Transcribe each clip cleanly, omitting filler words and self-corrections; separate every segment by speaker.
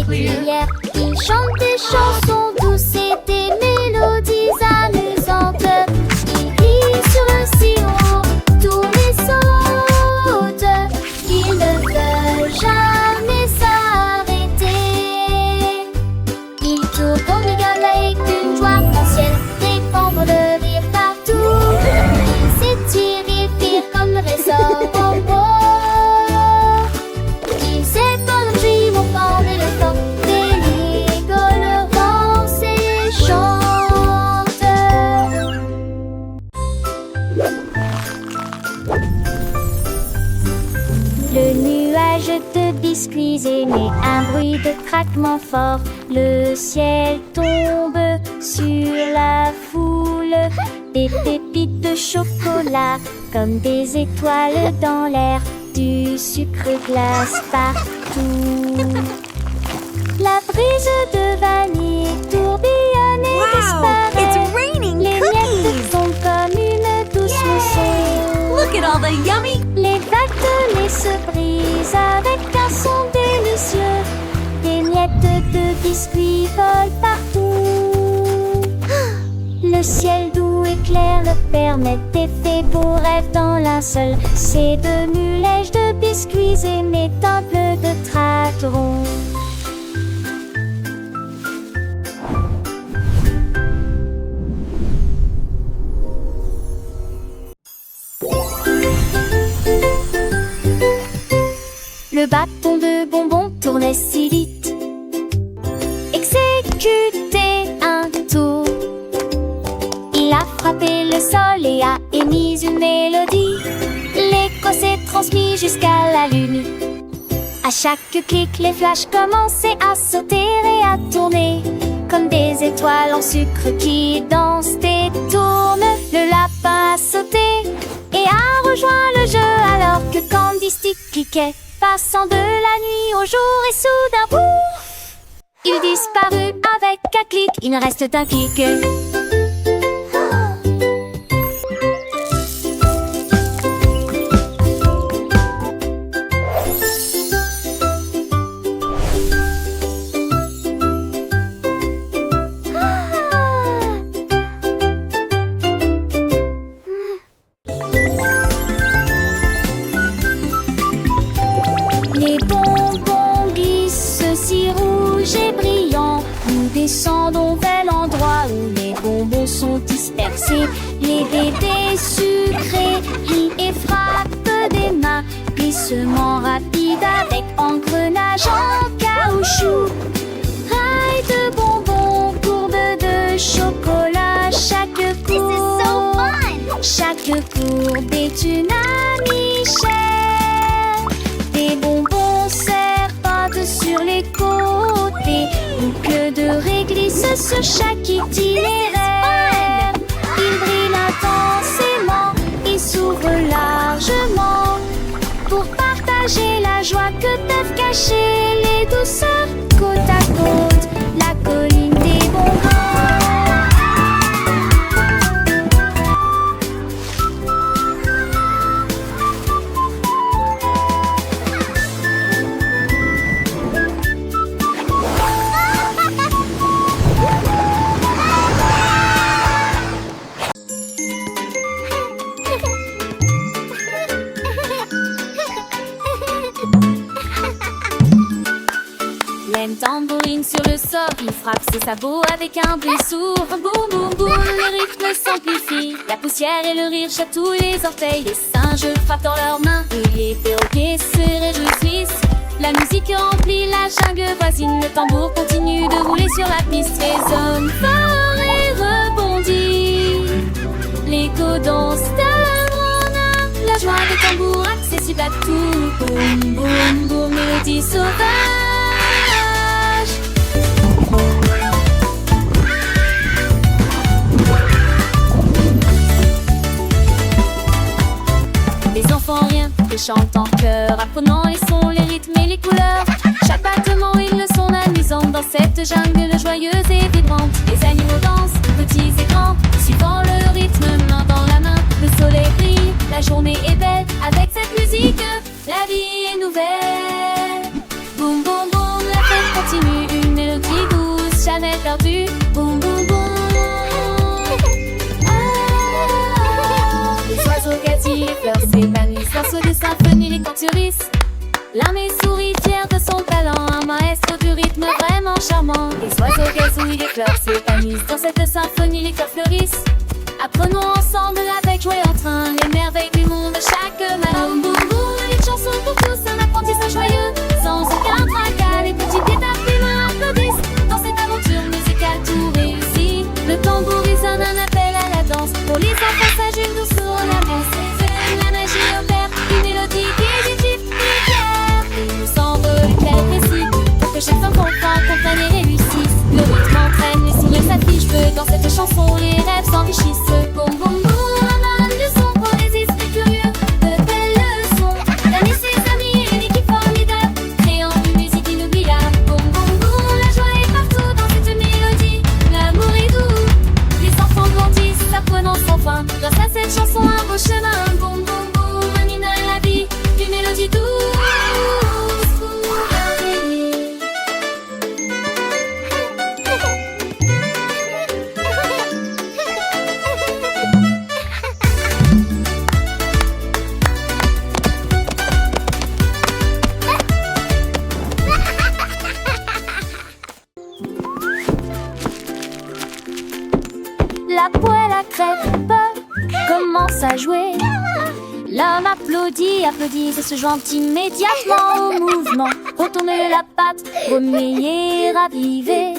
Speaker 1: régulière. Ils chantent des chansons douces et des mélodies amusantes. Ils rient sur le sirop, tournent et sautent. Ils ne veulent jamais s'arrêter. Ils tournent comme des gars avec une joie ancienne, répandre de rire partout. Ils s'étirent et firent comme le ressort bonbon. Ils s'étonnent, jouent au fond de le temps. Des rigoles, dansent et chantent. Le nuage de biscuits émet un bruit de craquement fort. Le ciel tombe sur la foule. Des pépites de chocolat comme des étoiles dans l'air. Du sucre glace partout. La brise de vanille tourbillonne et disparaît.
Speaker 2: It's raining
Speaker 1: Les miettes
Speaker 2: cookies!
Speaker 1: tombent comme une douce mousson.
Speaker 2: Look at all the yummy...
Speaker 1: Les vagues de lait se brisent avec un son délicieux. Des miettes de biscuits volent partout. Le ciel doux et clair le permet d'effets beaux rêves dans linceul. C'est de nuages de biscuits et mes temples de tracterons. Le bâton de bonbons tournait si vite. Exécutait un tour. Il a frappé le sol et a émis une mélodie. L'écho s'est transmis jusqu'à la lune. À chaque clic, les flashs commençaient à sauter et à tourner comme des étoiles en sucre qui dansent et tournent. Le lapin a sauté et a rejoint le jeu alors que Candy Stick cliquait, passant de la nuit au jour et soudain, pouf, il disparut avec un clic. Il ne reste qu'un clic. Les bonbons glissent si rouges et brillants. Nous descendons vers l'endroit où les bonbons sont dispersés. Les bébés sucrés rient et frappent des mains. Glissement rapide avec engrenage en caoutchouc. Rails de bonbons, courbes de chocolat. Chaque courbe est une amie chère. Des bonbons serpentent sur les côtés. Boucles de réglisse sur chaque itinéraire. Ils brillent intensément, ils s'ouvrent largement pour partager la joie que peuvent cacher les douceurs. Côte à côte, la colline des bonbons. L'aime tambourine sur le sort, il frappe ses sabots avec un bruit sourd. Boum boum boum, le rythme s'amplifie. La poussière et le rire chatouillent les orteils. Les singes frappent dans leurs mains et les perroquets se réjouissent. La musique remplit la jungle voisine. Le tambour continue de rouler sur la piste. Résonne fort et rebondit. L'écho danse d'un grand art. La joie des tambours accessible à tout. Boum boum boum, mélodie sauvage. Les enfants rien que chantent en chœur, apprenant les sons, les rythmes et les couleurs. Chaque battement une leçon amusante dans cette jungle joyeuse et vibrante. Les animaux dansent, petits et grands, suivant le rythme, main dans la main. Le soleil brille, la journée est belle. Avec cette musique, la vie est nouvelle. Boum boum boum, la fête continue. cerise. L'armée sourit fière de son talent, un maestro du rythme vraiment charmant. Les oiseaux gazouillent, les fleurs s'épanouissent, dans cette symphonie les cœurs fleurissent. Apprenons ensemble avec joie et entrain les merveilles du monde chaque matin. Boum boum boum, une chanson pour tous, un apprentissage joyeux, sans aucun tracas. Les petites guitares primaires applaudissent, dans cette aventure musicale tout réussit. Le tambour résonne un appel à la danse, pour les enfants sages une douce en avance. La magie opère, une mélodie qui est vive et fière. Nous semble très précis, pour que chaque enfant comprenne et réussisse. Le rythme entraîne, les sourires s'affichent, peu dans cette chanson les rêves s'enrichissent. Boum boum boum, un de son pour les esprits curieux, de belles leçons. L'ami, ses amis et une équipe formidable, créant une musique inoubliable. Boum boum boum, la joie est partout dans cette mélodie. L'amour est doux, les enfants grandissent, apprenant sans fin. Grâce à cette chanson, un beau chemin. Boum boum boum, un hymne à la vie, une mélodie douce. La poêle à crêpes commence à jouer. L'homme applaudit, applaudit et se joint immédiatement au mouvement. Retourner la pâte, remuer, raviver.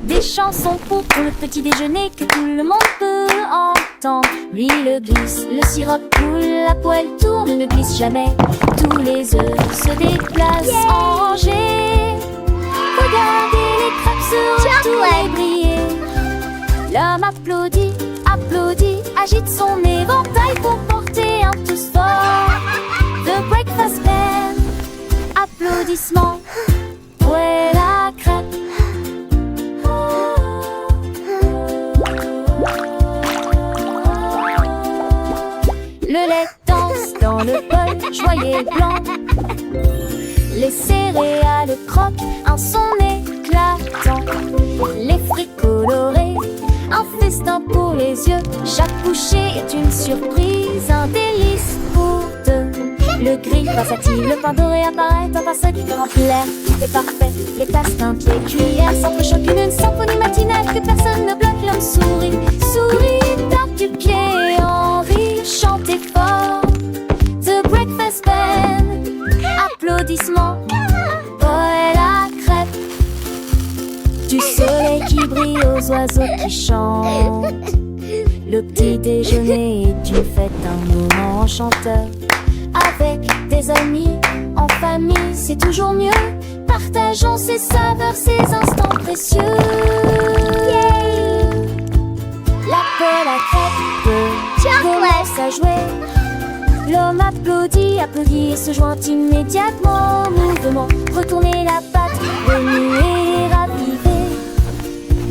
Speaker 1: Des chansons pour le petit déjeuner que tout le monde peut entendre. L'huile glisse, le sirop coule, la poêle tourne, ne glisse jamais. Tous les œufs se déplacent en rangée. Regardez les crêpes se retourner briller. L'homme applaudit, applaudit, agite son éventail pour porter un tous fort. The breakfast band, applaudissements, poêle à crêpes. Le lait danse dans le bol, joyeux et blanc. Les céréales croquent, un son éclatant. Les fruits colorés, un festin pour les yeux. Chaque bouchée est une surprise, un délice pour deux. Le gris versatile, le pain doré apparaît dans un seul exemplaire. Tout est parfait, les tasses teintes, les cuillères s'entrechoquent, une symphonie matinale que personne ne bloque. L'homme sourit, sourit, tape du pied en rit, chantez fort. The breakfast band, applaudissements, poêle à crêpes. Du soleil qui brille aux oiseaux qui chantent. Le petit déjeuner est une fête, un moment enchanteur. Avec des amis, en famille, c'est toujours mieux. Partageons ces saveurs, ces instants précieux. Yeah. La poêle à crêpes commence à jouer. L'homme applaudit, applaudit et se joint immédiatement au mouvement. Retourner la pâte, remuer, raviver.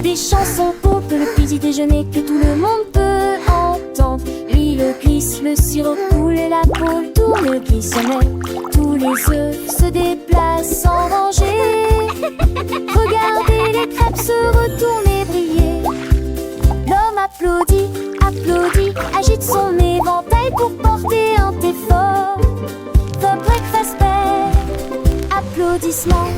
Speaker 1: Des chansons pour le petit déjeuner que tout le monde peut entendre. L'huile glisse, le sirop coule et la poêle tourne, glisse jamais. Tous les œufs se déplacent en rangée. Regardez les crêpes se retourner, briller. L'homme applaudit, applaudit, agite son éventail pour porter un thé fort. The breakfast bell, applaudissements.